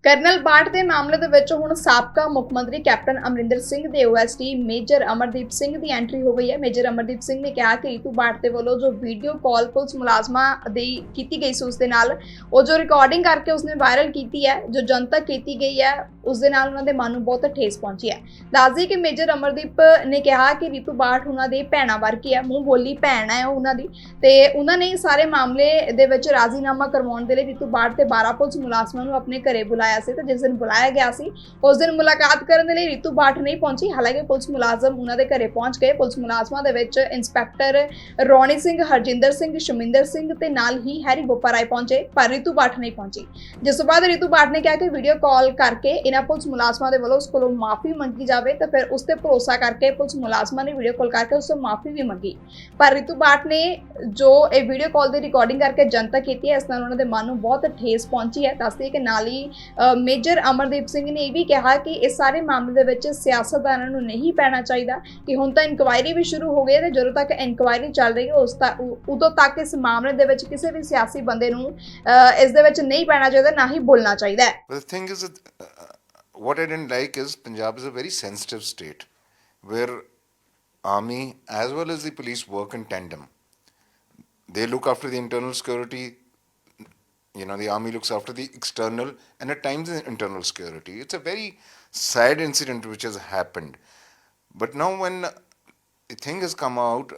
Colonel Bath ਦੇ ਮਾਮਲੇ ਦੇ ਵਿੱਚ ਹੁਣ ਸਾਬਕਾ ਮੁੱਖ ਮੰਤਰੀ ਕੈਪਟਨ ਅਮਰਿੰਦਰ ਸਿੰਘ ਦੇ OSD ਮੇਜਰ ਅਮਰਦੀਪ ਸਿੰਘ ਦੀ ਐਂਟਰੀ ਹੋ ਗਈ ਹੈ। ਮੇਜਰ ਅਮਰਦੀਪ ਸਿੰਘ ਨੇ ਕਿਹਾ ਕਿ ਰੀਤੂ ਬਾਠ ਦੇ ਵੱਲੋਂ ਜੋ ਵੀਡੀਓ ਕਾਲ ਪੁਲਿਸ ਮੁਲਾਜ਼ਮਾਂ ਦੀ ਕੀਤੀ ਗਈ ਸੀ ਉਸ ਦੇ ਨਾਲ ਉਹ ਜੋ ਰਿਕਾਰਡਿੰਗ ਕਰਕੇ ਉਸਨੇ ਵਾਇਰਲ ਕੀਤੀ ਹੈ, ਜੋ ਜਨਤਕ ਕੀਤੀ ਗਈ ਹੈ, ਉਸ ਦੇ ਨਾਲ ਉਹਨਾਂ ਦੇ ਮਨ ਨੂੰ ਬਹੁਤ ਠੇਸ ਪਹੁੰਚੀ ਹੈ। ਦੱਸਦੀ ਕਿ ਮੇਜਰ ਅਮਰਦੀਪ ਨੇ ਕਿਹਾ ਕਿ ਰੀਤੂ ਬਾਠ ਉਹਨਾਂ ਦੇ ਭੈਣਾਂ ਵਰਗੀ ਹੈ, ਮੂੰਹ ਬੋਲੀ ਭੈਣ ਹੈ ਉਹਨਾਂ ਦੀ, ਤੇ ਉਹਨਾਂ ਨੇ ਸਾਰੇ ਮਾਮਲੇ ਦੇ ਵਿੱਚ ਰਾਜ਼ੀਨਾਮਾ ਕਰਵਾਉਣ ਦੇ ਲਈ ਰੀਤੂ ਬਾਠ ਤੇ 12 ਪੁਲਿਸ ਮੁਲਾਜ਼ਮਾਂ ਨੂੰ ਆਪਣੇ ਘਰੇ ਬੁਲਾਇਆ ਸੀ ਤੇ ਜਿਸ ਦਿਨ ਬੁਲਾਇਆ ਗਿਆ ਸੀ ਉਸ ਦਿਨ ਮੁਲਾਕਾਤ ਕਰਨ ਦੇ ਲਈ ਰੀਤੂ ਬਾਠ ਨਹੀਂ ਪਹੁੰਚੀ। ਹਾਲਾਂਕਿ ਪੁਲਿਸ ਮੁਲਾਜ਼ਮ ਉਹਨਾਂ ਦੇ ਘਰੇ ਪਹੁੰਚ ਗਏ। ਪੁਲਿਸ ਮੁਲਾਜ਼ਮਾਂ ਦੇ ਵਿੱਚ ਇੰਸਪੈਕਟਰ ਰੌਣੀ ਸਿੰਘ, ਹਰਜਿੰਦਰ ਸਿੰਘ, ਸ਼ਮਿੰਦਰ ਸਿੰਘ ਤੇ ਨਾਲ ਹੀ ਹੈਰੀ ਬੋਪਾਰਾਏ ਪਹੁੰਚੇ, ਪਰ ਰੀਤੂ ਬਾਠ ਨਹੀਂ ਪਹੁੰਚੀ। ਜਿਸ ਤੋਂ ਬਾਅਦ ਰੀਤੂ ਬਾਠ ਨੇ ਕਿਹਾ ਕਿ ਵੀਡੀਓ ਕਾਲ ਕਰਕੇ ਇਹਨਾਂ ਪੁਲਿਸ ਮੁਲਾਜ਼ਮਾਂ ਦੇ ਵੱਲੋਂ ਉਸ ਕੋਲੋਂ ਮਾਫੀ ਮੰਗੀ ਜਾਵੇ ਤਾਂ ਫਿਰ ਉਸ ਤੇ ਭਰੋਸਾ ਕਰਕੇ ਪੁਲਿਸ ਮੁਲਾਜ਼ਮਾਂ ਨੇ ਵੀਡੀਓ ਕਾਲ ਕਰਕੇ ਉਸ ਤੋਂ ਮਾਫੀ ਵੀ ਮੰਗੀ। ਪਰ ਰੀਤੂ ਬਾਠ ਨੇ ਜੋ ਇਹ ਵੀਡੀਓ ਕਾਲ ਦੀ ਰਿਕਾਰਡਿੰਗ ਕਰਕੇ ਜਨਤਕ ਕੀਤੀ ਹੈ, ਇਸ ਨਾਲ ਉਹਨਾਂ ਦੇ ਮਨ ਨੂੰ ਬਹੁਤ ਠੇਸ ਪਹੁੰਚੀ ਹੈ। ਦੱਸਦੀ ਕਿ ਨਾਲ ਹੀ ਮੇਜਰ ਅਮਰਦੀਪ ਸਿੰਘ ਨੇ ਇਹ ਵੀ ਕਿਹਾ ਕਿ ਇਸ ਸਾਰੇ ਮਾਮਲੇ ਦੇ ਵਿੱਚ ਸਿਆਸਤਦਾਨਾਂ ਨੂੰ ਨਹੀਂ ਪੈਣਾ ਚਾਹੀਦਾ, ਕਿ ਹੁਣ ਤਾਂ ਇਨਕੁਆਇਰੀ ਵੀ ਸ਼ੁਰੂ ਹੋ ਗਈ ਹੈ ਤੇ ਜਦੋਂ ਤੱਕ ਇਨਕੁਆਇਰੀ ਚੱਲ ਰਹੀ ਹੈ ਉਦੋਂ ਤੱਕ ਇਸ ਮਾਮਲੇ ਦੇ ਵਿੱਚ ਕਿਸੇ ਵੀ ਸਿਆਸੀ ਬੰਦੇ ਨੂੰ ਇਸ ਦੇ ਵਿੱਚ ਨਹੀਂ ਪੈਣਾ ਚਾਹੀਦਾ, ਨਾ ਹੀ ਬੋਲਣਾ ਚਾਹੀਦਾ ਹੈ। The thing is that what I didn't like is Punjab is a very sensitive state where army as well as the police work in tandem. They look after the internal security. The army looks after the external and at times the internal security. It's a very sad incident which has happened. But now when the thing has come out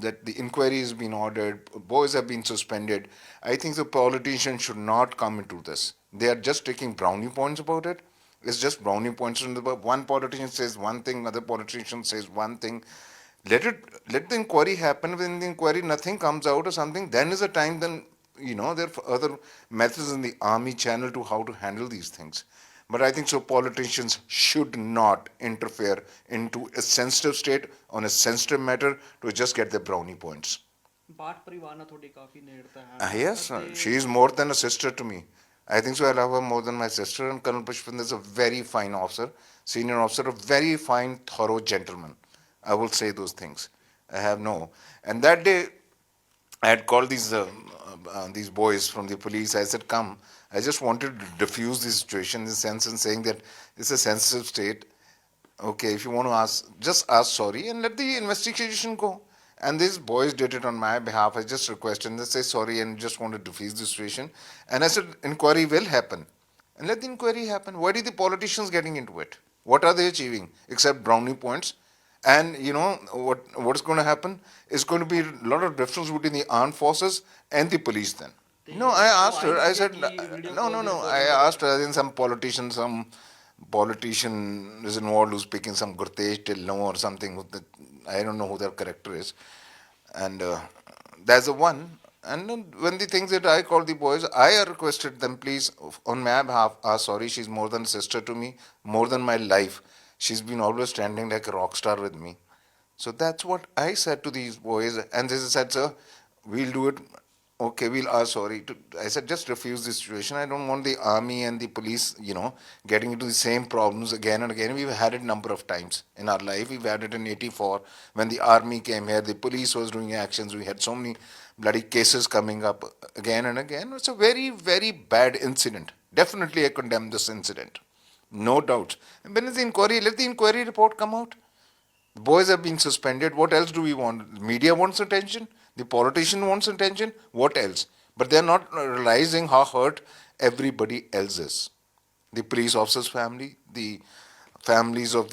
that the inquiry has been ordered, boys have been suspended, I think the politicians should not come into this. They are just taking brownie points about it. It's just brownie points. One politician says one thing, another politician says one thing. Let the inquiry happen. When the inquiry nothing comes out or something, then is a time then there are other methods in the army channel to how to handle these things. But I think so politicians should not interfere into a sensitive state on a sensitive matter to just get their brownie points. Bath ਪਰਿਵਾਰ ਨਾਲ ਤੁਹਾਡੀ ਕਾਫੀ ਨੇੜਤਾ ਹੈ। Yes, she is more than a sister to me. I think so I love her more than my sister. And Colonel Pushpinder is a very fine officer, senior officer, a very fine, thorough gentleman. I will say those things. I have no. And that day I had called these boys from the police. I said, come, I just wanted to diffuse the situation in the sense in saying that it's a sensitive state. Okay, if you want to ask, just ask sorry and let the investigation go. And these boys did it on my behalf. I just requested and they say sorry and just want to diffuse the situation. And I said, inquiry will happen. And let the inquiry happen. Why are the politicians getting into it? What are they achieving except brownie points? And what's going to happen is going to be a lot of difference between the armed forces and the police then. No, I asked her, I said, no. I asked her, then some politician is involved who's speaking some Gurtesh Tillon or something. I don't know who their character is. And that's the one. And then when the things that I called the boys, I requested them, please, on my behalf, sorry, she's more than a sister to me, more than my life. She's been always standing like a rock star with me. So that's what I said to these boys. And they said, sir, we'll do it. Okay, we'll ask sorry. I said, just refuse this situation. I don't want the army and the police, getting into the same problems again and again. We've had it a number of times in our life. We've had it in 84 when the army came here. The police was doing actions. We had so many bloody cases coming up again and again. It's a very, very bad incident. Definitely I condemn this incident. No doubt. And when is the inquiry? Let the inquiry report come out. The boys have been suspended. What else do we want? The media wants attention. The politician wants attention. What else? But they're not realizing how hurt everybody else is. The police officer's family, the families of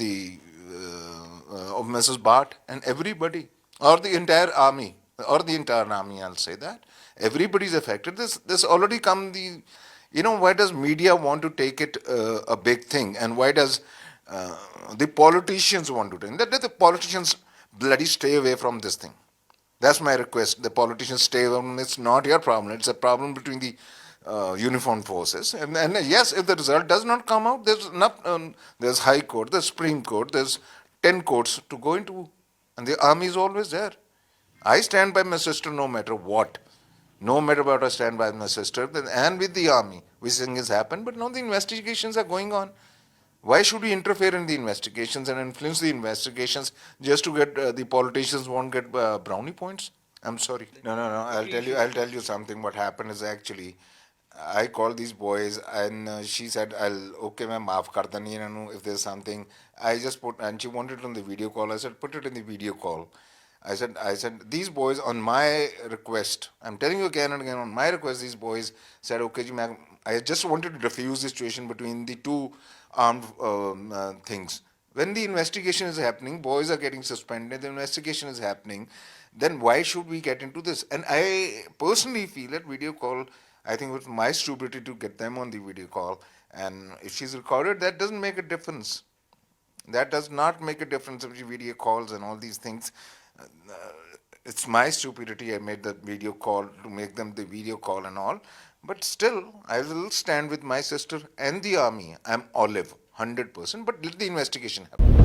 of Mrs. Bhatt and everybody. Or the entire army. I'll say that. Everybody's affected. This already come why does media want to take it a big thing, and why does the politicians want to do it? Let the politicians bloody stay away from this thing. That's my request. The politicians stay away from it. It's not your problem. It's a problem between the uniformed forces. And yes, if the result does not come out, there's High Court, there's Supreme Court, there's 10 courts to go into. And the army is always there. I stand by my sister no matter what. No matter what, I stand by my sister and with the army. Which thing has happened, but now the investigations are going on. Why should we interfere in the investigations and influence the investigations just to get the politicians won't get brownie points? I'm sorry. No. I'll tell you something. What happened is actually I called these boys and she said, I'll, okay, ma'am, maaf kar dani inna nu, if there's something. I just put, and she wanted it on the video call. I said, put it in the video call. I said, these boys on my request, I'm telling you again and again, on my request, these boys said, okay, ji, ma'am, I just wanted to diffuse the situation between the two armed things. When the investigation is happening, boys are getting suspended, the investigation is happening, then why should we get into this? And I personally feel that video call, I think it was my stupidity to get them on the video call. And if she's recorded, that doesn't make a difference. That does not make a difference if she video calls and all these things. It's my stupidity. I made the video call to make them the video call and all. But still, I will stand with my sister and the army. I'm olive, 100%. But let the investigation happen.